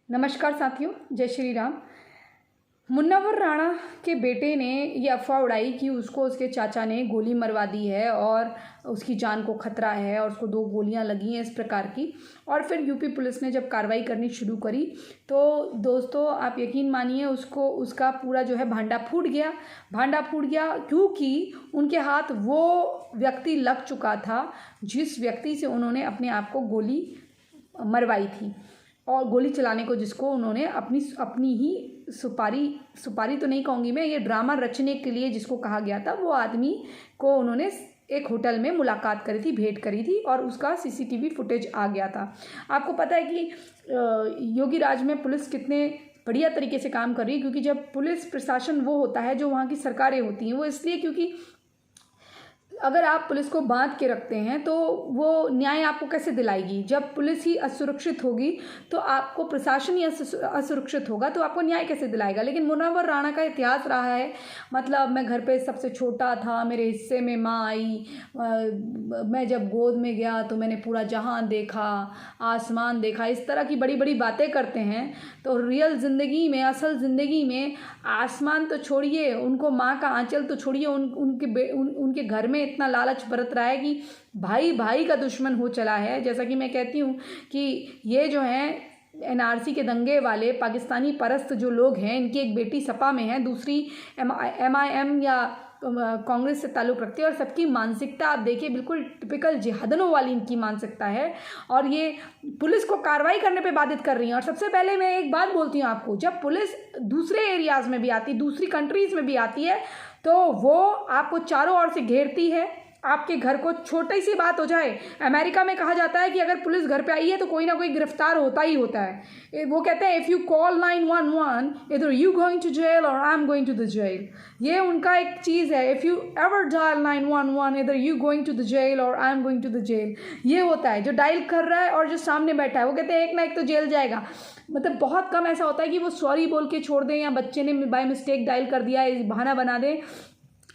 नमस्कार साथियों, जय श्री राम। मुन्नवर राणा के बेटे ने ये अफवाह उड़ाई कि उसको उसके चाचा ने गोली मरवा दी है और उसकी जान को खतरा है और उसको 2 गोलियां लगी हैं, इस प्रकार की। और फिर यूपी पुलिस ने जब कार्रवाई करनी शुरू करी तो दोस्तों आप यकीन मानिए उसका पूरा जो है भांडा फूट गया क्योंकि उनके हाथ वो व्यक्ति लग चुका था जिस व्यक्ति से उन्होंने अपने आप को गोली मरवाई थी और गोली चलाने को जिसको उन्होंने अपनी ही सुपारी तो नहीं कहूँगी मैं, ये ड्रामा रचने के लिए जिसको कहा गया था, वो आदमी को उन्होंने एक होटल में मुलाकात करी थी, भेंट करी थी और उसका सीसीटीवी फुटेज आ गया था। आपको पता है कि योगी राज में पुलिस कितने बढ़िया तरीके से काम कर रही है, क्योंकि जब पुलिस प्रशासन वो होता है जो वहाँ की सरकारें होती हैं, वो इसलिए क्योंकि अगर आप पुलिस को बांध के रखते हैं तो वो न्याय आपको कैसे दिलाएगी। जब पुलिस ही असुरक्षित होगी तो आपको प्रशासन ही असुरक्षित होगा तो आपको न्याय कैसे दिलाएगा। लेकिन मुन्नवर राणा का इतिहास रहा है, मतलब मैं घर पे सबसे छोटा था, मेरे हिस्से में माँ आई, मैं जब गोद में गया तो मैंने पूरा जहां देखा, आसमान देखा, इस तरह की बड़ी बड़ी बातें करते हैं। तो रियल ज़िंदगी में, असल ज़िंदगी में आसमान तो छोड़िए, उनको माँ का आंचल तो छोड़िए, उनके घर में इतना लालच बरत रहा है कि भाई भाई का दुश्मन हो चला है। जैसा कि मैं कहती हूँ कि ये जो है एनआरसी के दंगे वाले पाकिस्तानी परस्त जो लोग हैं, इनकी एक बेटी सपा में है, दूसरी MIM या कांग्रेस से ताल्लुक़ रखती है और सबकी मानसिकता आप देखिए बिल्कुल टिपिकल जिहादनों वाली इनकी मानसिकता है और ये पुलिस को कार्रवाई करने पे बाधित कर रही है। और सबसे पहले मैं एक बात बोलती हूँ आपको, जब पुलिस दूसरे एरियाज़ में भी आती है, दूसरी कंट्रीज़ में भी आती है, तो वो आपको चारों ओर से घेरती है। आपके घर को छोटी सी बात हो जाए, अमेरिका में कहा जाता है कि अगर पुलिस घर पे आई है तो कोई ना कोई गिरफ्तार होता ही होता है। वो कहते हैं इफ़ यू कॉल 911 इधर यू गोइंग टू जेल और I am going to the jail. ये उनका एक चीज़ है, इफ़ यू एवर डायल 911 इधर you going to the jail और I am going to the jail. ये होता है जो डायल कर रहा है और जो सामने बैठा है, वो कहते हैं एक ना एक तो जेल जाएगा। मतलब बहुत कम ऐसा होता है कि वो सॉरी बोल के छोड़ दें या बच्चे ने बाय मिस्टेक डायल कर दिया है बहाना बना दें,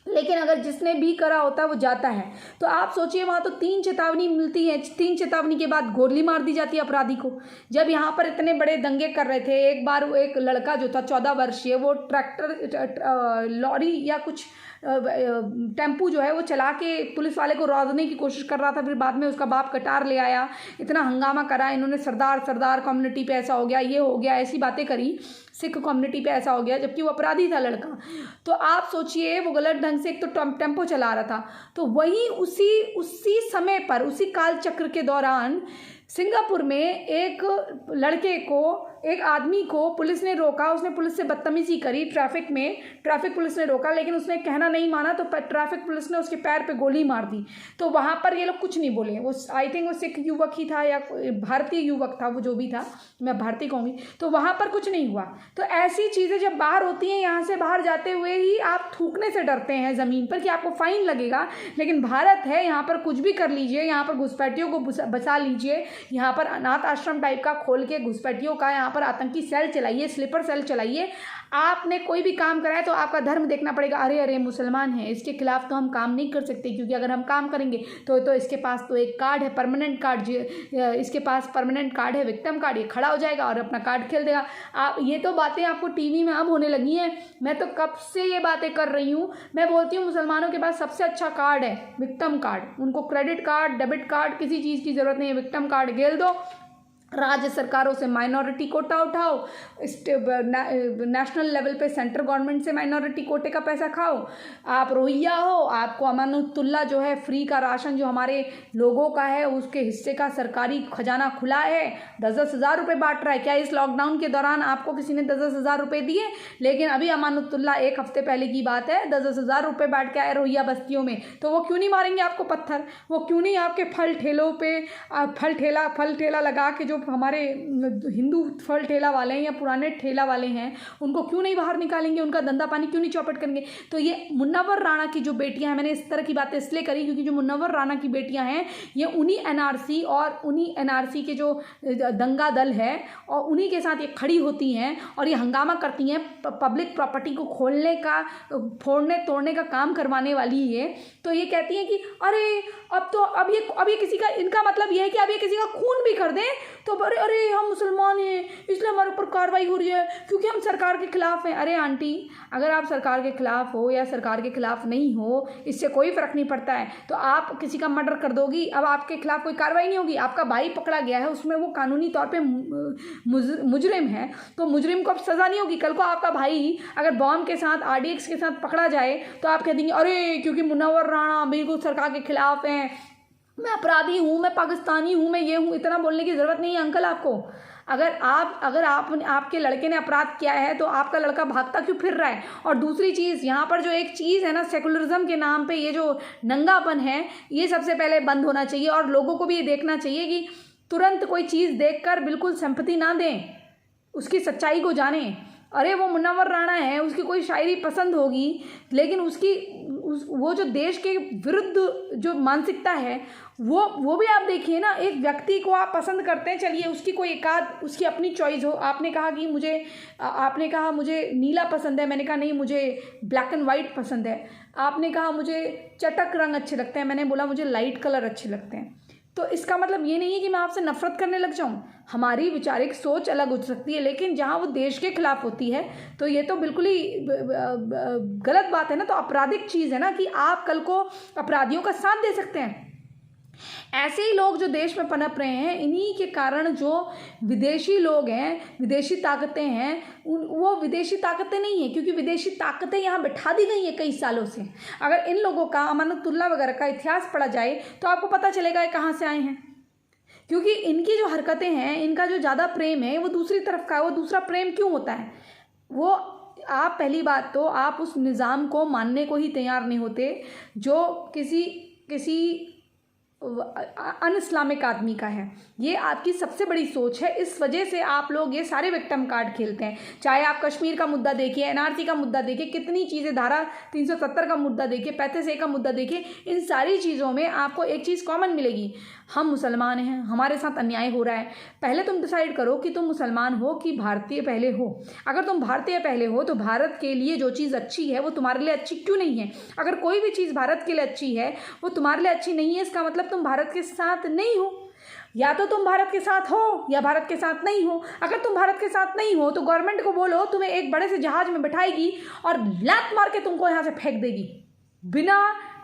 लेकिन अगर जिसने भी करा होता है वो जाता है। तो आप सोचिए वहाँ तो 3 चेतावनी मिलती है, 3 चेतावनी के बाद गोली मार दी जाती है अपराधी को। जब यहाँ पर इतने बड़े दंगे कर रहे थे, एक बार वो एक लड़का जो था 14 वर्षीय, वो ट्रैक्टर लॉरी या कुछ टेम्पू जो है वो चला के पुलिस वाले को रौंदने की कोशिश कर रहा था, फिर बाद में उसका बाप कटार ले आया, इतना हंगामा करा, इन्होंने सरदार कम्युनिटी पे ऐसा हो गया, ये हो गया, ऐसी बातें करी, सिख कम्युनिटी पे ऐसा हो गया, जबकि वो अपराधी था लड़का। तो आप सोचिए वो गलत ढंग से एक तो टेम्पो चला रहा था। तो वहीं उसी समय पर, उसी काल चक्र के दौरान सिंगापुर में एक लड़के को, एक आदमी को पुलिस ने रोका, उसने पुलिस से बदतमीजी करी ट्रैफिक पुलिस ने रोका, लेकिन उसने कहना नहीं माना तो ट्रैफिक पुलिस ने उसके पैर पे गोली मार दी। तो वहाँ पर ये लोग कुछ नहीं बोले, वो आई थिंक वो सिख युवक ही था या भारतीय युवक था, वो जो भी था, मैं भारतीय कहूँगी। तो वहाँ पर कुछ नहीं हुआ। तो ऐसी चीज़ें जब बाहर होती हैं, यहाँ से बाहर जाते हुए ही आप थूकने से डरते हैं ज़मीन पर कि आपको फाइन लगेगा, लेकिन भारत है, यहाँ पर कुछ भी कर लीजिए, यहाँ पर घुसपैठियों को बचा लीजिए, यहाँ पर अनाथ आश्रम टाइप का खोल के घुसपैठियों का यहाँ पर आतंकी सेल चलाइए, स्लीपर सेल चलाइए। आपने कोई भी काम करा है तो आपका धर्म देखना पड़ेगा, अरे मुसलमान है, इसके खिलाफ तो हम काम नहीं कर सकते, क्योंकि अगर हम काम करेंगे तो इसके पास तो एक कार्ड है, परमानेंट कार्ड, इसके पास परमानेंट कार्ड है, विक्टिम कार्ड, ये खड़ा हो जाएगा और अपना कार्ड खेल देगा। आप ये तो बातें आपको टीवी में अब होने लगी हैं, मैं तो कब से ये बातें कर रही हूँ। मैं बोलती हूँ मुसलमानों के पास सबसे अच्छा कार्ड है विक्टिम कार्ड, उनको क्रेडिट कार्ड, डेबिट कार्ड, किसी चीज़ की ज़रूरत नहीं है, विक्टिम कार्ड खेल दो। राज्य सरकारों से माइनॉरिटी कोटा उठाओ, नेशनल लेवल पे सेंट्रल गवर्नमेंट से माइनॉरिटी कोटे का पैसा खाओ। आप रोहिया हो, आपको अमानुतुल्ला जो है फ्री का राशन जो हमारे लोगों का है उसके हिस्से का सरकारी खजाना खुला है, 10-10 हज़ार रुपये बांट रहा है। क्या इस लॉकडाउन के दौरान आपको किसी ने 10-10 हज़ार रुपये दिए? लेकिन अभी अमानुतुल्ला 1 हफ्ते पहले की बात है, 10-10 हज़ार रुपये बांट के आए रोहिया बस्तियों में। तो वो क्यों नहीं मारेंगे आपको पत्थर? वो क्यों नहीं आपके फल ठेलों पे फल ठेला लगा के, जो हमारे हिंदू फल ठेला वाले हैं या पुराने ठेला वाले हैं, उनको क्यों नहीं बाहर निकालेंगे? उनका धंधा पानी क्यों नहीं चौपट करेंगे? तो ये मुन्नवर राणा की जो बेटियां हैं, मैंने इस तरह की बातें इसलिए करी क्योंकि जो मुन्नवर राणा की बेटियां हैं ये उन्हीं एनआरसी के जो दंगा दल है और उन्हीं के साथ ये खड़ी होती हैं और ये हंगामा करती हैं, पब्लिक प्रॉपर्टी को खोलने का, फोड़ने तोड़ने का काम करवाने वाली है। तो ये कहती हैं कि अरे अब ये किसी का, इनका मतलब ये है कि अब ये किसी का खून भी कर दें तो अरे अरे हम मुसलमान हैं इसलिए हमारे ऊपर कार्रवाई हो रही है क्योंकि हम सरकार के खिलाफ हैं। अरे आंटी, अगर आप सरकार के खिलाफ हो या सरकार के खिलाफ नहीं हो, इससे कोई फ़र्क नहीं पड़ता है। तो आप किसी का मर्डर कर दोगी, अब आपके खिलाफ कोई कार्रवाई नहीं होगी। आपका भाई पकड़ा गया है, उसमें वो कानूनी तौर पे मुजरिम है, तो मुजरिम को अब सज़ा नहीं होगी। कल को आपका भाई अगर बॉम्ब के साथ RDX के साथ पकड़ा जाए तो आप कह देंगे अरे क्योंकि मुनव्वर राणा बिल्कुल सरकार के खिलाफ हैं, मैं अपराधी हूँ, मैं पाकिस्तानी हूँ, मैं ये हूँ। इतना बोलने की ज़रूरत नहीं है अंकल आपको। अगर आपके लड़के ने अपराध किया है तो आपका लड़का भागता क्यों फिर रहा है? और दूसरी चीज़, यहाँ पर जो एक चीज़ है ना, सेकुलरिज्म के नाम पे ये जो नंगापन है, ये सबसे पहले बंद होना चाहिए। और लोगों को भी ये देखना चाहिए कि तुरंत कोई चीज़ देखकर बिल्कुल सिंपैथी ना दें, उसकी सच्चाई को जानें। अरे वो मुनव्वर राणा है, उसकी कोई शायरी पसंद होगी, लेकिन वो जो देश के विरुद्ध जो मानसिकता है वो भी आप देखिए ना। एक व्यक्ति को आप पसंद करते हैं, चलिए उसकी कोई एकाध उसकी अपनी चॉइस हो। आपने कहा मुझे नीला पसंद है, मैंने कहा नहीं मुझे ब्लैक एंड वाइट पसंद है। आपने कहा मुझे चटक रंग अच्छे लगते हैं, मैंने बोला मुझे लाइट कलर अच्छे लगते हैं। तो इसका मतलब ये नहीं है कि मैं आपसे नफरत करने लग जाऊं। हमारी वैचारिक सोच अलग हो सकती है, लेकिन जहां वो देश के खिलाफ होती है तो ये तो बिल्कुल ही गलत बात है ना। तो आपराधिक चीज़ है ना कि आप कल को अपराधियों का साथ दे सकते हैं। ऐसे ही लोग जो देश में पनप रहे हैं, इन्हीं के कारण जो विदेशी लोग हैं, विदेशी ताकतें हैं, वो विदेशी ताकतें नहीं हैं, क्योंकि विदेशी ताकतें यहाँ बिठा दी गई हैं कई सालों से। अगर इन लोगों का अमानतुल्लाह वगैरह का इतिहास पढ़ा जाए तो आपको पता चलेगा ये कहाँ से आए हैं। क्योंकि इनकी जो हरकतें हैं, इनका जो ज़्यादा प्रेम है वो दूसरी तरफ का है। वो दूसरा प्रेम क्यों होता है? वो आप पहली बात तो आप उस निज़ाम को मानने को ही तैयार नहीं होते जो किसी अन इस्लामिक आदमी का है। ये आपकी सबसे बड़ी सोच है। इस वजह से आप लोग ये सारे विक्टिम कार्ड खेलते हैं। चाहे आप कश्मीर का मुद्दा देखिए, NRC का मुद्दा देखिए, कितनी चीज़ें, धारा 370 का मुद्दा देखिए, 35A का मुद्दा देखिए, इन सारी चीज़ों में आपको एक चीज़ कॉमन मिलेगी, हम मुसलमान हैं, हमारे साथ अन्याय हो रहा है। पहले तुम डिसाइड करो कि तुम मुसलमान हो कि भारतीय पहले हो। अगर तुम भारतीय पहले हो तो भारत के लिए जो चीज़ अच्छी है वो तुम्हारे लिए अच्छी क्यों नहीं है? अगर कोई भी चीज़ भारत के लिए अच्छी है वो तुम्हारे लिए अच्छी नहीं है, इसका मतलब तुम भारत के साथ नहीं हो। या तो तुम भारत के साथ हो या भारत के साथ नहीं हो। अगर तुम भारत के साथ नहीं हो तो गवर्नमेंट को बोलो तुम्हें एक बड़े से जहाज में बिठाएगी और लात मार के तुमको यहाँ से फेंक देगी। बिना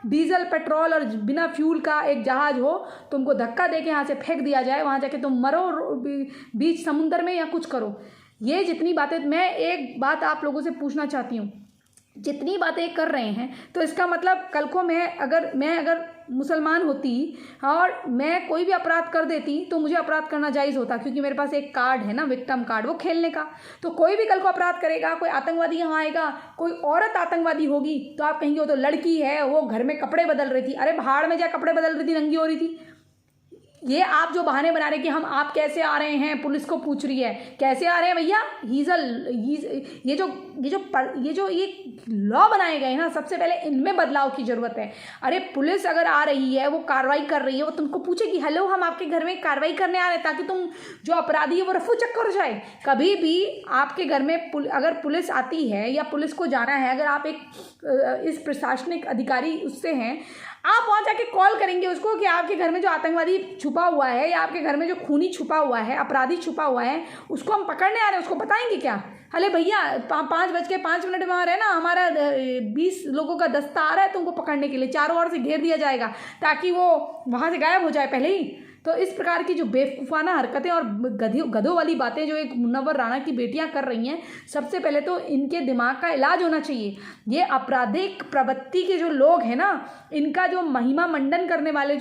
डीजल पेट्रोल और बिना फ्यूल का एक जहाज हो, तुमको धक्का देके यहाँ से फेंक दिया जाए, वहाँ जाके तुम मरो बीच समुंदर में या कुछ करो। ये जितनी बातें, मैं एक बात आप लोगों से पूछना चाहती हूँ, जितनी बातें कर रहे हैं तो इसका मतलब कल को मैं अगर मुसलमान होती और मैं कोई भी अपराध कर देती तो मुझे अपराध करना जायज़ होता, क्योंकि मेरे पास एक कार्ड है ना, विक्टिम कार्ड, वो खेलने का। तो कोई भी कल को अपराध करेगा, कोई आतंकवादी यहाँ आएगा, कोई औरत आतंकवादी होगी तो आप कहेंगे वो तो लड़की है, वो घर में कपड़े बदल रही थी। अरे भाड़ में जा कपड़े बदल रही थी, नंगी हो रही थी। ये आप जो बहाने बना रहे कि आप कैसे आ रहे हैं, पुलिस को पूछ रही है कैसे आ रहे हैं भैया। ये लॉ बनाए गए ना, सबसे पहले इनमें बदलाव की ज़रूरत है। अरे पुलिस अगर आ रही है, वो कार्रवाई कर रही है, वो तुमको पूछेगी हेलो हम आपके घर में कार्रवाई करने आ रहे हैं, ताकि तुम जो अपराधी है वो रफू चक्कर हो जाए। कभी भी आपके घर में अगर पुलिस आती है या पुलिस को जाना है, अगर आप इस प्रशासनिक अधिकारी उससे हैं, आप वहाँ जाके कॉल करेंगे उसको कि आपके घर में जो आतंकवादी छुपा हुआ है या आपके घर में जो खूनी छुपा हुआ है, अपराधी छुपा हुआ है, उसको हम पकड़ने आ रहे हैं, उसको बताएंगे क्या? अरे भैया 5:05 में आ रहे हैं ना, हमारा 20 लोगों का दस्ता आ रहा है तुमको पकड़ने के लिए, चारों ओर से घेर दिया जाएगा ताकि वो वहाँ से गायब हो जाए पहले ही। तो इस प्रकार की जो बेवकूफ़ाना हरकतें और गधों वाली बातें जो एक मुनव्वर राणा की बेटियां कर रही हैं, सबसे पहले तो इनके दिमाग का इलाज होना चाहिए। ये आपराधिक प्रवृत्ति के जो लोग हैं ना, इनका जो महिमा मंडन करने वाले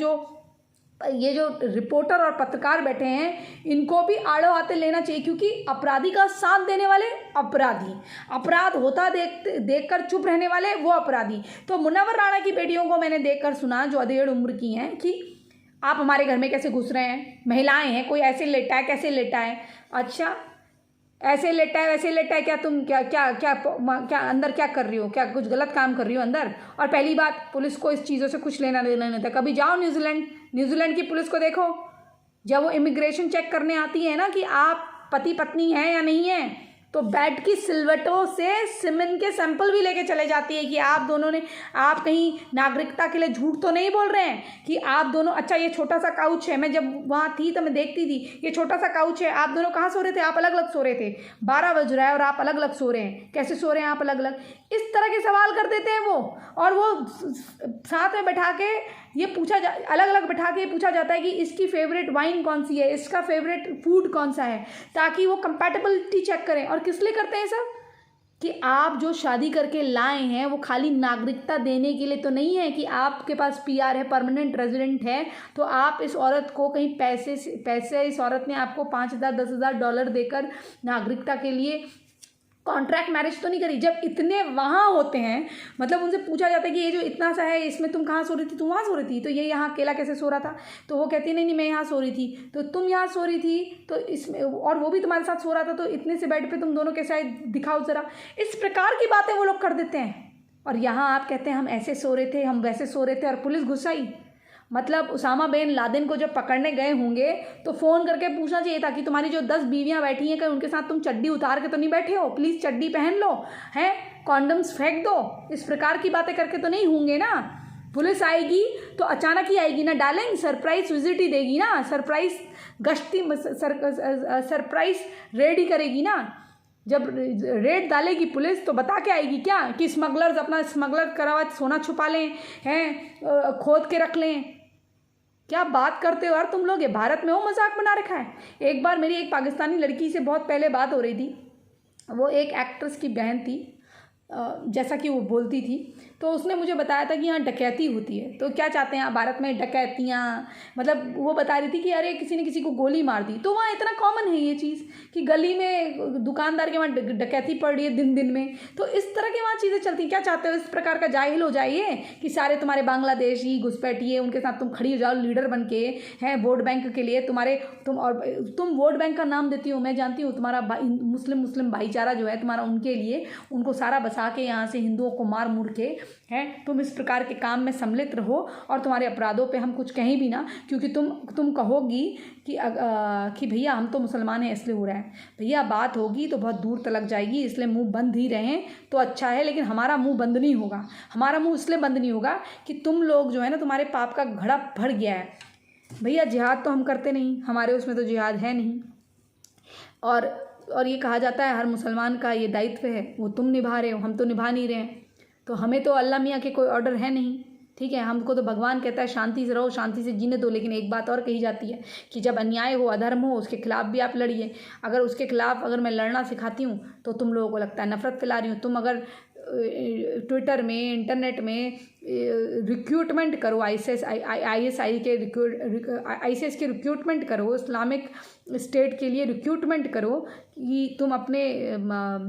ये जो रिपोर्टर और पत्रकार बैठे हैं, इनको भी आड़ो हाथे लेना चाहिए, क्योंकि अपराधी का साथ देने वाले अपराधी, अपराध होता देखकर चुप रहने वाले वो अपराधी। तो मुनव्वर राणा की बेटियों को मैंने देखकर सुना जो अधेड़ उम्र की हैं कि आप हमारे घर में कैसे घुस रहे हैं, महिलाएं हैं, कोई ऐसे लेटा है, कैसे लेटा है? अच्छा ऐसे लेटा है वैसे लेटा है, क्या तुम क्या अंदर क्या कर रही हो? क्या कुछ गलत काम कर रही हो अंदर? और पहली बात, पुलिस को इस चीज़ों से कुछ लेना देना नहीं था। कभी जाओ न्यूजीलैंड की पुलिस को देखो, जब वो इमिग्रेशन चेक करने आती है ना कि आप पति पत्नी हैं या नहीं हैं, तो बेड की सिलवटों से सीमेन के सैंपल भी लेके चले जाती है कि आप दोनों ने, आप कहीं नागरिकता के लिए झूठ तो नहीं बोल रहे हैं कि आप दोनों, अच्छा ये छोटा सा काउच है, मैं जब वहाँ थी तो मैं देखती थी, ये छोटा सा काउच है, आप दोनों कहाँ सो रहे थे? आप अलग अलग सो रहे थे, 12 बज रहा है और आप अलग अलग सो रहे हैं, कैसे सो रहे हैं आप अलग अलग? इस तरह के सवाल कर देते हैं वो। और वो साथ में बैठा के ये अलग अलग बैठा के ये पूछा जाता है कि इसकी फेवरेट वाइन कौन सी है, इसका फेवरेट फूड कौन सा है, ताकि वो कंपैटिबिलिटी चेक करें। और किस लिए करते हैं सब? कि आप जो शादी करके लाए हैं वो खाली नागरिकता देने के लिए तो नहीं है कि आपके पास पीआर है, परमानेंट रेजिडेंट है, तो आप इस औरत को कहीं पैसे इस औरत ने आपको $5,000-10,000 देकर नागरिकता के लिए कॉन्ट्रैक्ट मैरिज तो नहीं करी। जब इतने वहाँ होते हैं, मतलब उनसे पूछा जाता है कि ये जो इतना सा है इसमें तुम कहाँ सो रही थी? तुम वहाँ सो रही थी, तो ये यहाँ अकेला कैसे सो रहा था? तो वो कहती है नहीं मैं यहाँ सो रही थी। तो तुम यहाँ सो रही थी तो इसमें, और वो भी तुम्हारे साथ सो रहा था, तो इतने से बेड पे तुम दोनों कैसे आए, दिखाओ ज़रा। इस प्रकार की बातें वो लोग कर देते हैं। और यहाँ आप कहते हैं हम ऐसे सो रहे थे, हम वैसे सो रहे थे, और पुलिस घुस आई। मतलब उसामा बिन लादेन को जब पकड़ने गए होंगे तो फ़ोन करके पूछना चाहिए था कि तुम्हारी जो 10 बीवियां बैठी हैं, कहीं उनके साथ तुम चड्डी उतार के तो नहीं बैठे हो? प्लीज़ चड्डी पहन लो, हैं, कॉन्डम्स फेंक दो। इस प्रकार की बातें करके तो नहीं होंगे ना। पुलिस आएगी तो अचानक ही आएगी ना, डालेंगे सरप्राइज विजिट ही देगी ना, सरप्राइज गश्ती, सरप्राइज रेड ही करेगी ना। जब रेड डालेगी पुलिस तो बता के आएगी क्या कि स्मगलर्स अपना स्मगलर करा हुआ सोना छुपा लें, हैं, खोद के रख लें? क्या बात करते हो यार तुम लोग, ये भारत में हो मजाक बना रखा है। एक बार मेरी एक पाकिस्तानी लड़की से बहुत पहले बात हो रही थी, वो एक एक्ट्रेस की बहन थी, जैसा कि वो बोलती थी, तो उसने मुझे बताया था कि यहाँ डकैती होती है। तो क्या चाहते हैं आप भारत में? डकैतियाँ, मतलब वो बता रही थी कि अरे किसी ने किसी को गोली मार दी। तो वहाँ इतना कॉमन है ये चीज़ कि गली में दुकानदार के वहाँ डकैती पड़ रही है दिन दिन में। तो इस तरह की वहाँ चीज़ें चलती हैं। क्या चाहते हो इस प्रकार का जाहिल हो जाइए कि सारे तुम्हारे बांग्लादेशी घुसपैठिए, उनके साथ तुम खड़ी हो जाओ लीडर बन के, हैं, वोट बैंक के लिए तुम वोट बैंक का नाम देती हो, मैं जानती हूँ तुम्हारा मुस्लिम भाईचारा जो है तुम्हारा, उनके लिए उनको सारा बसा के यहाँ से हिंदुओं को मार मुड़ के, हैं, तुम इस प्रकार के काम में सम्मिलित रहो और तुम्हारे अपराधों पे हम कुछ कहें भी ना, क्योंकि तुम कहोगी कि भैया हम तो मुसलमान हैं इसलिए हो रहा है। भैया बात होगी तो बहुत दूर तलक जाएगी, इसलिए मुंह बंद ही रहें तो अच्छा है। लेकिन हमारा मुंह बंद नहीं होगा। हमारा मुंह इसलिए बंद नहीं होगा कि तुम लोग जो है ना, तुम्हारे पाप का घड़ा भर गया है। भैया जिहाद तो हम करते नहीं, हमारे उसमें तो जिहाद है नहीं। और ये कहा जाता है हर मुसलमान का ये दायित्व है, वो तुम निभा रहे हो, हम तो निभा नहीं रहे हैं। तो हमें तो अल्लाह मियाँ के कोई ऑर्डर है नहीं, ठीक है। हमको तो भगवान कहता है शांति से रहो, शांति से जीने दो। लेकिन एक बात और कही जाती है कि जब अन्याय हो, अधर्म हो, उसके खिलाफ भी आप लड़िए। अगर उसके खिलाफ अगर मैं लड़ना सिखाती हूँ तो तुम लोगों को लगता है नफरत फैला रही हूँ। तुम अगर ट्विटर में, इंटरनेट में रिक्रूटमेंट करो, ISIS के रिक्रूटमेंट करो, इस्लामिक स्टेट के लिए रिक्रूटमेंट करो कि तुम अपने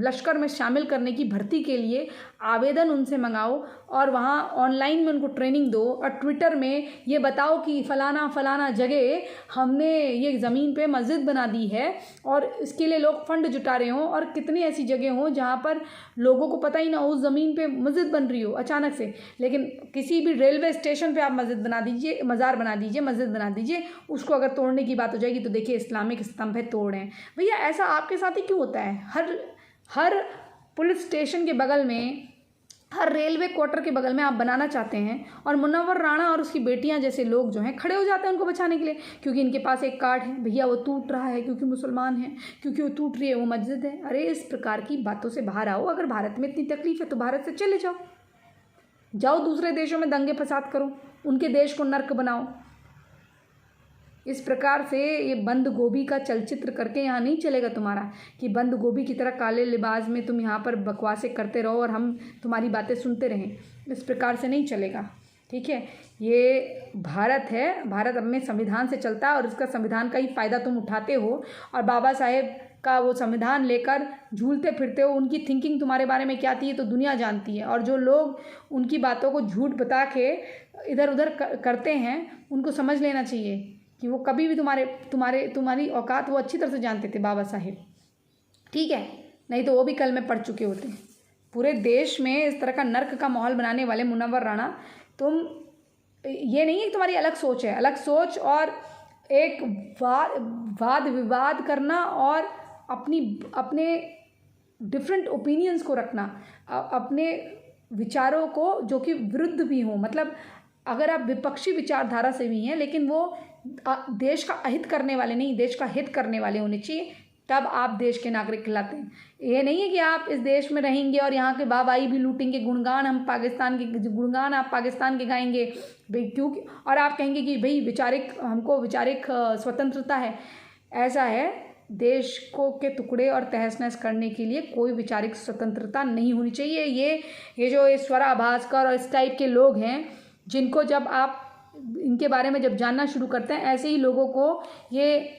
लश्कर में शामिल करने की भर्ती के लिए आवेदन उनसे मंगाओ और वहाँ ऑनलाइन में उनको ट्रेनिंग दो। और ट्विटर में ये बताओ कि फ़लाना फ़लाना जगह हमने ये ज़मीन पे मस्जिद बना दी है और इसके लिए लोग फंड जुटा रहे हों, और कितनी ऐसी जगह हों जहाँ पर लोगों को पता ही ना उस ज़मीन पे मस्जिद बन रही हो अचानक से। लेकिन किसी भी रेलवे स्टेशन पे आप मस्जिद बना दीजिए, मज़ार बना दीजिए, मस्जिद बना दीजिए, उसको अगर तोड़ने की बात हो जाएगी तो देखिए इस्लामिक स्तंभ है, तोड़ हैं। भैया ऐसा आपके साथ ही क्यों होता है? हर पुलिस स्टेशन के बगल में, हर रेलवे क्वार्टर के बगल में आप बनाना चाहते हैं, और मुनव्वर राणा और उसकी बेटियां जैसे लोग जो हैं खड़े हो जाते हैं उनको बचाने के लिए, क्योंकि इनके पास एक कार्ड है, भैया वो टूट रहा है क्योंकि मुसलमान हैं, क्योंकि वो टूट रही है वो मस्जिद है। अरे इस प्रकार की बातों से बाहर आओ। अगर भारत में इतनी तकलीफ है तो भारत से चले जाओ दूसरे देशों में दंगे फसाद करो, उनके देश को नर्क बनाओ। इस प्रकार से ये बंद गोभी का चलचित्र करके यहाँ नहीं चलेगा तुम्हारा, कि बंद गोभी की तरह काले लिबास में तुम यहाँ पर बकवासें करते रहो और हम तुम्हारी बातें सुनते रहें। इस प्रकार से नहीं चलेगा, ठीक है। ये भारत है, भारत अपने संविधान से चलता है और इसका संविधान का ही फ़ायदा तुम उठाते हो, और बाबा साहेब का वो संविधान लेकर झूलते फिरते हो। उनकी थिंकिंग तुम्हारे बारे में क्या थी ये तो दुनिया जानती है, और जो लोग उनकी बातों को झूठ बता के इधर उधर करते हैं उनको समझ लेना चाहिए कि वो कभी भी तुम्हारी औकात वो अच्छी तरह से जानते थे बाबा साहेब, ठीक है। नहीं तो वो भी कल में पढ़ चुके होते। पूरे देश में इस तरह का नर्क का माहौल बनाने वाले मुनव्वर राणा, तुम ये नहीं है तुम्हारी अलग सोच है, अलग सोच और एक वाद विवाद करना और अपने डिफरेंट ओपिनियंस को रखना, अपने विचारों को जो कि विरुद्ध भी हों, मतलब अगर आप विपक्षी विचारधारा से भी हैं लेकिन वो देश का अहित करने वाले नहीं, देश का हित करने वाले होने चाहिए, तब आप देश के नागरिक कहलाते हैं। ये नहीं है कि आप इस देश में रहेंगे और यहाँ के वाहवाही भी लूटेंगे, गुणगान हम पाकिस्तान के, गुणगान आप पाकिस्तान के गाएंगे भाई, क्योंकि और आप कहेंगे कि भाई हमको विचारिक स्वतंत्रता है। ऐसा है, देश को के टुकड़े और तहस नहस करने के लिए कोई विचारिक स्वतंत्रता नहीं होनी चाहिए। ये जो स्वरा भास्कर और इस टाइप के लोग हैं, जिनको जब आप इनके बारे में जब जानना शुरू करते हैं, ऐसे ही लोगों को ये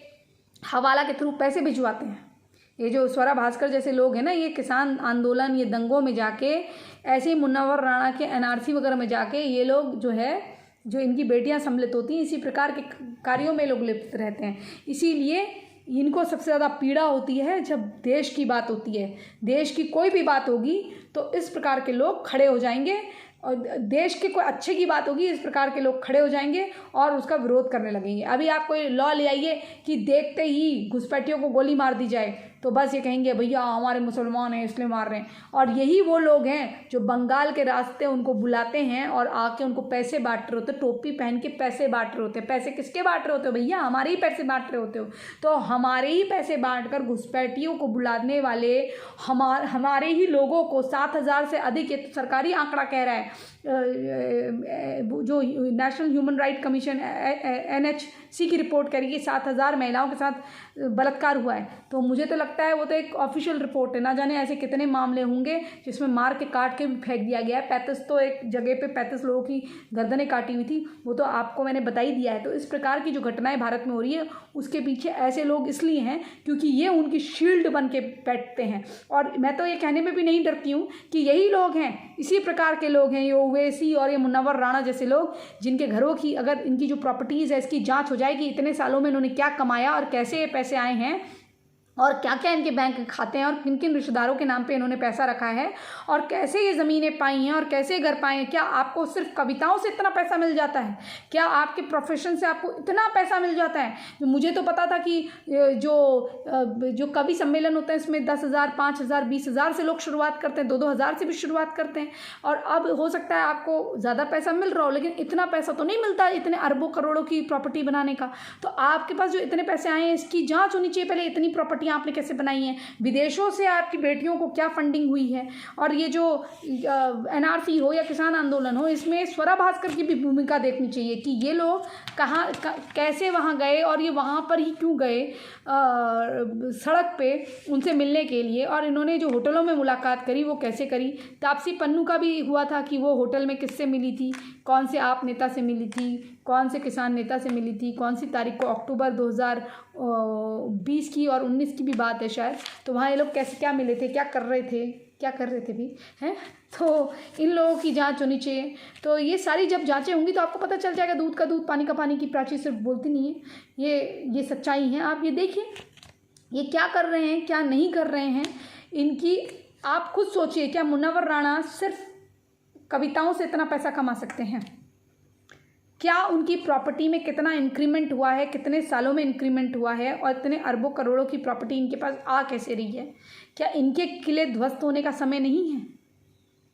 हवाला के थ्रू पैसे भिजवाते हैं। ये जो स्वरा भास्कर जैसे लोग हैं ना, ये किसान आंदोलन, ये दंगों में जाके, ऐसे ही मुन्नवर राणा के एनआरसी वगैरह में जाके ये लोग जो है, जो इनकी बेटियां सम्मिलित होती हैं, इसी प्रकार के कार्यों में लोग लिप्त रहते हैं। इसीलिए इनको सबसे ज़्यादा पीड़ा होती है जब देश की बात होती है। देश की कोई भी बात होगी तो इस प्रकार के लोग खड़े हो जाएंगे, और देश के कोई अच्छे की बात होगी, इस प्रकार के लोग खड़े हो जाएंगे और उसका विरोध करने लगेंगे। अभी आप कोई लॉ ले आइए कि देखते ही घुसपैठियों को गोली मार दी जाए, तो बस ये कहेंगे भैया हमारे मुसलमान हैं इसलिए मार रहे हैं। और यही वो लोग हैं जो बंगाल के रास्ते उनको बुलाते हैं और आके उनको पैसे बांट रहे होते, टोपी पहन के पैसे बांट रहे होते। पैसे किसके बांट रहे होते हो भैया? हमारे ही पैसे बांट रहे होते हो। तो हमारे ही पैसे बांट कर घुसपैठियों को बुलाने वाले हमारे ही लोगों को 7,000 से अधिक, ये तो सरकारी आंकड़ा कह रहा है, जो national human right commission NHC की रिपोर्ट कह रही है कि 7,000 महिलाओं के साथ बलात्कार हुआ है। तो मुझे तो लगता है वो तो एक ऑफिशियल रिपोर्ट है, ना जाने ऐसे कितने मामले होंगे जिसमें मार के काट के फेंक दिया गया है। 35 तो एक जगह पे 35 लोगों की गर्दनें काटी हुई थी, वो तो आपको मैंने बता ही दिया है। तो इस प्रकार की जो घटनाएं भारत में हो रही है, उसके पीछे ऐसे लोग इसलिए हैं क्योंकि ये उनकी शील्ड बन के बैठते हैं। और मैं तो ये कहने में भी नहीं डरती हूँ कि यही लोग हैं, इसी प्रकार के लोग हैं, ये ओवैसी और ये मुन्नवर राणा जैसे लोग, जिनके घरों की, अगर इनकी जो प्रॉपर्टीज़ है इसकी जांच हो जाएगी, इतने सालों में इन्होंने क्या कमाया और कैसे ये पैसे आए हैं और क्या क्या इनके बैंक खाते हैं और किन किन रिश्तेदारों के नाम पे इन्होंने पैसा रखा है और कैसे ये ज़मीनें पाई हैं और कैसे घर पाए हैं। क्या आपको सिर्फ कविताओं से इतना पैसा मिल जाता है? क्या आपके प्रोफेशन से आपको इतना पैसा मिल जाता है? मुझे तो पता था कि जो कवि सम्मेलन होते हैं इसमें 10,000, 5,000, 20,000 से लोग शुरुआत करते हैं, 2-2 हज़ार से भी शुरुआत करते हैं। और अब हो सकता है आपको ज़्यादा पैसा मिल रहा हो, लेकिन इतना पैसा तो नहीं मिलता इतने अरबों करोड़ों की प्रॉपर्टी बनाने का। तो आपके पास जो इतने पैसे आए हैं इसकी जाँच होनी चाहिए पहले, इतनी प्रॉपर्टी आपने कैसे बनाई है, विदेशों से आपकी बेटियों को क्या फंडिंग हुई है। और ये जो NRC हो या किसान आंदोलन हो, इसमें स्वरा भास्कर की भी भूमिका देखनी चाहिए कि ये लोग कहाँ कैसे वहाँ गए और ये वहाँ पर ही क्यों गए सड़क पे उनसे मिलने के लिए, और इन्होंने जो होटलों में मुलाकात करी वो कैसे करी। तापसी पन्नू का भी हुआ था कि वो होटल में किससे मिली थी, कौन से आप नेता से मिली थी, कौन से किसान नेता से मिली थी, कौन सी तारीख को, अक्टूबर 2020 की और 19 की भी बात है शायद। तो वहाँ ये लोग कैसे क्या मिले थे, क्या कर रहे थे भी हैं। तो इन लोगों की जांच होनी चाहिए। तो ये सारी जब जांचें होंगी तो आपको पता चल जाएगा, दूध का दूध पानी का पानी की प्राची सिर्फ बोलती नहीं है, ये सच्चाई है। आप ये देखिए ये क्या कर रहे हैं, क्या नहीं कर रहे हैं, इनकी आप खुद सोचिए। क्या मुन्नवर राणा सिर्फ कविताओं से इतना पैसा कमा सकते हैं? क्या उनकी प्रॉपर्टी में कितना इंक्रीमेंट हुआ है, कितने सालों में इंक्रीमेंट हुआ है, और इतने अरबों करोड़ों की प्रॉपर्टी इनके पास आ कैसे रही है? क्या इनके किले ध्वस्त होने का समय नहीं है?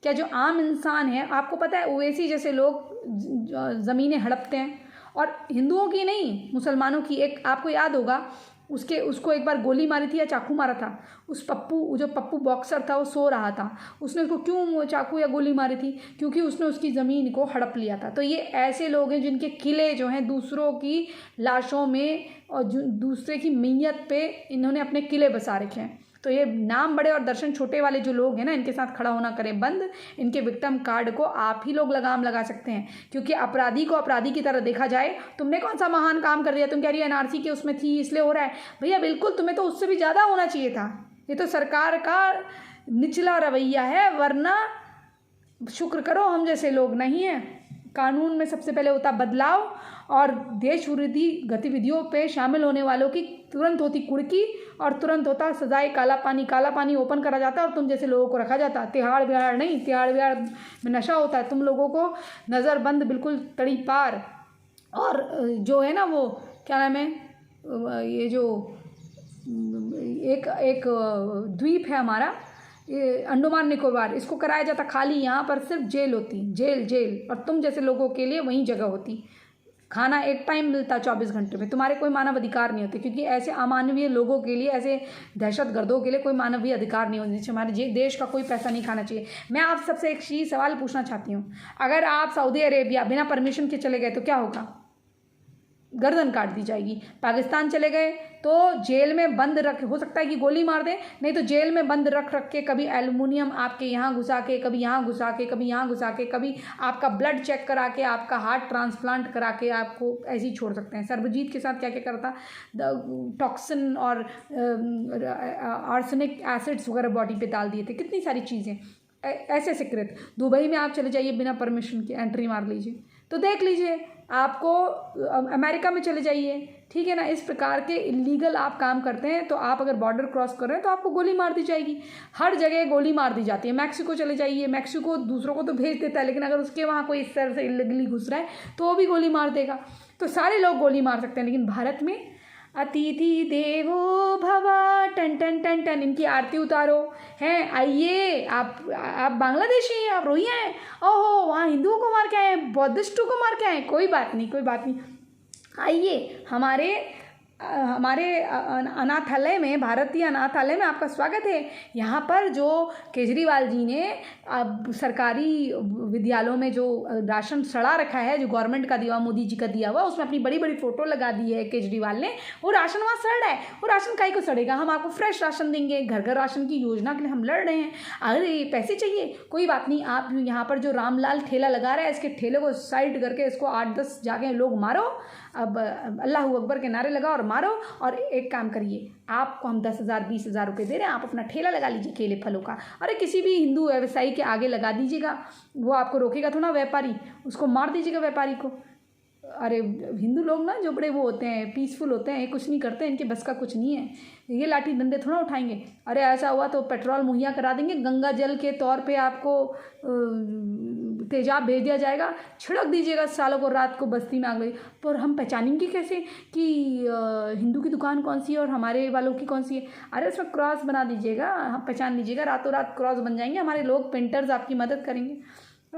क्या जो आम इंसान है, आपको पता है ओवैसी जैसे लोग ज़मीनें हड़पते हैं, और हिंदुओं की नहीं मुसलमानों की। एक आपको याद होगा उसको एक बार गोली मारी थी या चाकू मारा था, उस जो पप्पू बॉक्सर था वो सो रहा था, उसने उसको क्यों चाकू या गोली मारी थी? क्योंकि उसने उसकी ज़मीन को हड़प लिया था। तो ये ऐसे लोग हैं जिनके किले जो हैं दूसरों की लाशों में और दूसरे की मैयत पे इन्होंने अपने किले बसा रखे हैं। तो ये नाम बड़े और दर्शन छोटे वाले जो लोग हैं ना, इनके साथ खड़ा होना करें बंद। इनके विक्टिम कार्ड को आप ही लोग लगाम लगा सकते हैं, क्योंकि अपराधी को अपराधी की तरह देखा जाए। तुमने कौन सा महान काम कर दिया? तुम कह रही हो NRC के उसमें थी इसलिए हो रहा है। भैया बिल्कुल, तुम्हें तो उससे भी ज़्यादा होना चाहिए था। ये तो सरकार का निचला रवैया है, वरना शुक्र करो हम जैसे लोग नहीं हैं। कानून में सबसे पहले होता बदलाव, और देश विरोधी गतिविधियों पे शामिल होने वालों की तुरंत होती कुर्की, और तुरंत होता सजाए काला पानी ओपन करा जाता और तुम जैसे लोगों को रखा जाता। तिहाड़ बिहाड़ नहीं, तिहाड़ बिहाड़ में नशा होता है, तुम लोगों को नज़रबंद बिल्कुल तड़ी पार। और जो है ना वो क्या नाम है, ये जो एक द्वीप है हमारा अंडमान निकोबार, इसको कराया जाता खाली, यहाँ पर सिर्फ जेल होती, जेल जेल, और तुम जैसे लोगों के लिए वहीं जगह होती। खाना एक टाइम मिलता 24 घंटे में, तुम्हारे कोई मानव अधिकार नहीं होते, क्योंकि ऐसे अमानवीय लोगों के लिए, ऐसे दहशतगर्दों के लिए कोई मानवीय अधिकार नहीं होने चाहिए। हमारे देश का कोई पैसा नहीं खाना चाहिए। मैं आप सबसे एक चीज़ सवाल पूछना चाहती हूँ, अगर आप सऊदी अरेबिया बिना परमिशन के चले गए तो क्या होगा? गर्दन काट दी जाएगी। पाकिस्तान चले गए तो जेल में बंद रख, हो सकता है कि गोली मार दें, नहीं तो जेल में बंद रख रख के कभी एल्युमिनियम आपके यहाँ घुसा के, कभी यहाँ घुसा के, कभी यहाँ घुसा के, कभी आपका ब्लड चेक करा के, आपका हार्ट ट्रांसप्लांट करा के आपको ऐसे ही छोड़ सकते हैं। सर्वजीत के साथ क्या क्या करता, टॉक्सिन और आर्सेनिक एसिड्स वगैरह बॉडी पे डाल दिए थे, कितनी सारी चीज़ें ऐसे ऐसे कृत। दुबई में आप चले जाइए, बिना परमिशन के एंट्री मार लीजिए तो देख लीजिए, आपको अमेरिका में चले जाइए, ठीक है ना। इस प्रकार के इलीगल आप काम करते हैं तो आप अगर बॉर्डर क्रॉस कर रहे हैं तो आपको गोली मार दी जाएगी। हर जगह गोली मार दी जाती है। मैक्सिको चले जाइए, मैक्सिको दूसरों को तो भेज देता है, लेकिन अगर उसके वहाँ कोई इस तरह से इलीगली घुस रहा है तो वो भी गोली मार देगा। तो सारे लोग गोली मार सकते हैं, लेकिन भारत में अतिथि देवो भव, टन टन टन टन, इनकी आरती उतारो हैं। आइए, आप बांग्लादेशी हैं, आप रोहिंग्या हैं, ओहो वहाँ हिंदुओं को मार के आए हैं, बौद्धिस्टों को मार के आए हैं, कोई बात नहीं, कोई बात नहीं। आइए हमारे अनाथालय में, भारतीय अनाथालय में आपका स्वागत है। यहाँ पर जो केजरीवाल जी ने अब सरकारी विद्यालयों में जो राशन सड़ा रखा है, जो गवर्नमेंट का दिया हुआ, मोदी जी का दिया हुआ, उसमें अपनी बड़ी बड़ी फोटो लगा दी है केजरीवाल ने। वो राशन वहाँ सड़ रहा है, वो राशन काहे को सड़ेगा? हम आपको फ्रेश राशन देंगे, घर घर राशन की योजना के लिए हम लड़ रहे हैं। अरे पैसे चाहिए, कोई बात नहीं, आप यहाँ पर जो रामलाल ठेला लगा रहा है, इसके ठेले को साइड करके इसको 8-10 जाके लोग मारो, अब अल्लाह अकबर के नारे लगाओ और मारो। और एक काम करिए, आपको हम 10,000 20,000 रुपये दे रहे हैं, आप अपना ठेला लगा लीजिए केले फलों का। अरे किसी भी हिंदू व्यवसायी के आगे लगा दीजिएगा, वो आपको रोकेगा थोड़ा, व्यापारी, उसको मार दीजिएगा व्यापारी को। अरे हिंदू लोग ना जो बड़े वो होते हैं, पीसफुल होते हैं, ये कुछ नहीं करते, इनके बस का कुछ नहीं है, ये लाठी डंडे थोड़ा उठाएंगे। अरे ऐसा हुआ तो पेट्रोल मुहैया करा देंगे, गंगा जल के तौर पे आपको तेजाब भेज दिया जाएगा, छिड़क दीजिएगा सालों को, रात को बस्ती में आग लगी। पर हम पहचानेंगे कैसे कि हिंदू की दुकान कौन सी है और हमारे वालों की कौन सी है? अरे उसमें क्रॉस बना दीजिएगा, हम पहचान लीजिएगा, रातों रात क्रॉस बन जाएंगे, हमारे लोग पेंटर्स आपकी मदद करेंगे।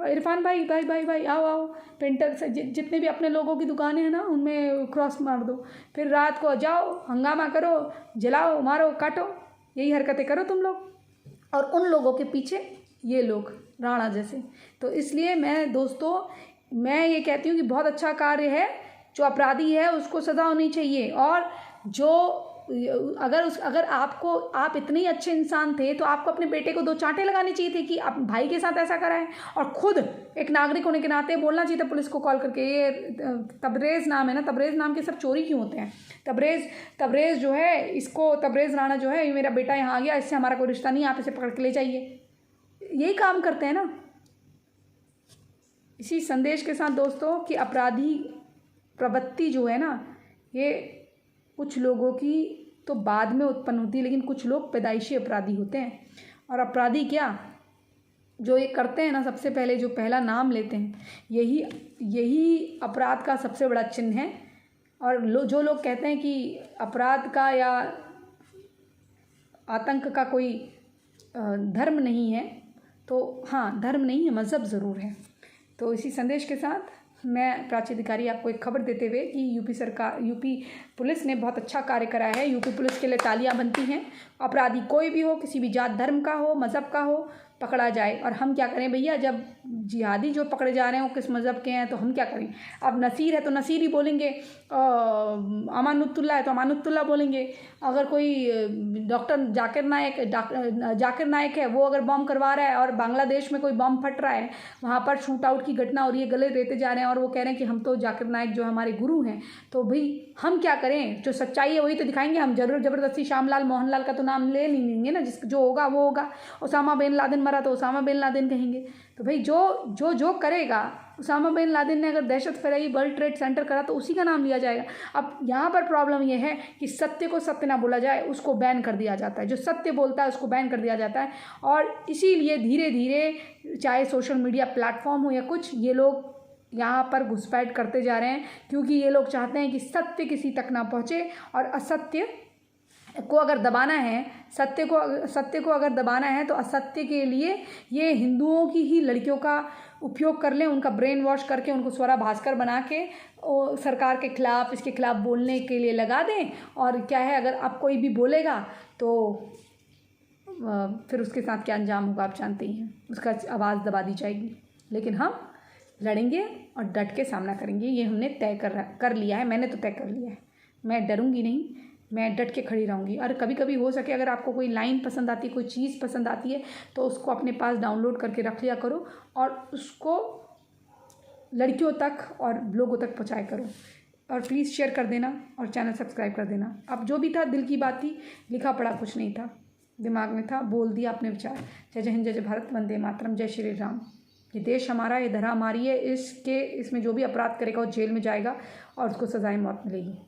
इरफान भाई भाई भाई भाई आओ पेंटर से जितने भी अपने लोगों की दुकानें हैं ना, उनमें क्रॉस मार दो, फिर रात को जाओ, हंगामा करो, जलाओ, मारो, काटो, यही हरकतें करो तुम लोग। और उन लोगों के पीछे ये लोग राणा जैसे। तो इसलिए मैं दोस्तों, मैं ये कहती हूँ कि बहुत अच्छा कार्य है, जो अपराधी है उसको सज़ा होनी चाहिए। और जो अगर आप इतने ही अच्छे इंसान थे तो आपको अपने बेटे को 2 चांटे लगाने चाहिए थे कि आप भाई के साथ ऐसा करा है। और खुद एक नागरिक होने के नाते बोलना चाहिए था पुलिस को कॉल करके, ये तबरेज़ नाम है ना, तबरेज़ नाम के सब चोरी क्यों होते हैं? तबरेज़ जो है, इसको तबरेज़ राणा जो है, ये मेरा बेटा यहाँ आ गया, इससे हमारा कोई रिश्ता नहीं, आप इसे पकड़ के ले जाइए, यही काम करते हैं ना। इसी संदेश के साथ दोस्तों कि अपराधी प्रवृत्ति जो है ना, ये कुछ लोगों की तो बाद में उत्पन्न होती है, लेकिन कुछ लोग पैदाइशी अपराधी होते हैं। और अपराधी क्या, जो ये करते हैं ना, सबसे पहले जो पहला नाम लेते हैं, यही अपराध का सबसे बड़ा चिन्ह है। और जो लोग कहते हैं कि अपराध का या आतंक का कोई धर्म नहीं है, तो हाँ, धर्म नहीं है, मज़हब ज़रूर है। तो इसी संदेश के साथ मैं प्राची अधिकारी आपको एक खबर देते हुए कि यूपी पुलिस ने बहुत अच्छा कार्य करा है। यूपी पुलिस के लिए तालियां बनती हैं। अपराधी कोई भी हो, किसी भी जात धर्म का हो, मज़हब का हो, पकड़ा जाए। और हम क्या करें भैया, जब जिहादी जो पकड़े जा रहे हैं वो किस मज़हब के हैं तो हम क्या करें? अब नसीर है तो नसीर ही बोलेंगे, अमानुतुल्ला है तो अमानुतुल्ला बोलेंगे। अगर कोई डॉक्टर जाकिर नायक है, वो अगर बॉम्ब करवा रहा है और बांग्लादेश में कोई बॉम्ब फट रहा है, वहाँ पर शूट आउट की घटना और ये गले देते जा रहे हैं और वो कह रहे हैं कि हम तो जाकिर नायक जो हमारे गुरु हैं, तो भाई हम क्या करें? जो सच्चाई है वही तो दिखाएंगे। हम ज़बरदस्ती श्यामलाल मोहनलाल का तो नाम ले नहीं लेंगे ना, जो होगा वो होगा। ओसामा बिन लादेन मरा तो ओसामा बिन लादेन कहेंगे। तो भाई जो करेगा, ओसामा बिन लादेन ने अगर दहशत फैलाई, वर्ल्ड ट्रेड सेंटर करा, तो उसी का नाम लिया जाएगा। अब यहाँ पर प्रॉब्लम यह है कि सत्य को सत्य ना बोला जाए, उसको बैन कर दिया जाता है। जो सत्य बोलता है उसको बैन कर दिया जाता है। और इसीलिए धीरे धीरे, चाहे सोशल मीडिया प्लेटफॉर्म हो या कुछ, ये लोग यहाँ पर घुसपैठ करते जा रहे हैं, क्योंकि ये लोग चाहते हैं कि सत्य किसी तक ना पहुँचे और असत्य को अगर दबाना है, सत्य को अगर दबाना है तो असत्य के लिए ये हिंदुओं की ही लड़कियों का उपयोग कर लें, उनका ब्रेन वॉश करके उनको स्वरा भास्कर बना के सरकार के खिलाफ, इसके खिलाफ बोलने के लिए लगा दें। और क्या है, अगर अब कोई भी बोलेगा तो फिर उसके साथ क्या अंजाम होगा आप जानते ही हैं, उसका आवाज़ दबा दी जाएगी। लेकिन हम लड़ेंगे और डट के सामना करेंगे, ये हमने तय कर लिया है। मैंने तो तय कर लिया है, मैं डरूंगी नहीं, मैं डट के खड़ी रहूँगी। और कभी कभी हो सके अगर आपको कोई लाइन पसंद आती है, कोई चीज़ पसंद आती है, तो उसको अपने पास डाउनलोड करके रख लिया करो और उसको लड़कियों तक और लोगों तक पहुँचाया करो। और प्लीज़ शेयर कर देना और चैनल सब्सक्राइब कर देना। अब जो भी था दिल की बात थी, लिखा पढ़ा कुछ नहीं था, दिमाग में था, बोल दिया अपने विचार। जय जय हिंद, जय जय भारत, वंदे मातरम, जय श्री राम। ये देश हमारा, ये धरा हमारी है, इसमें जो भी अपराध करेगा वो जेल में जाएगा और उसको सजाए मौत मिलेगी।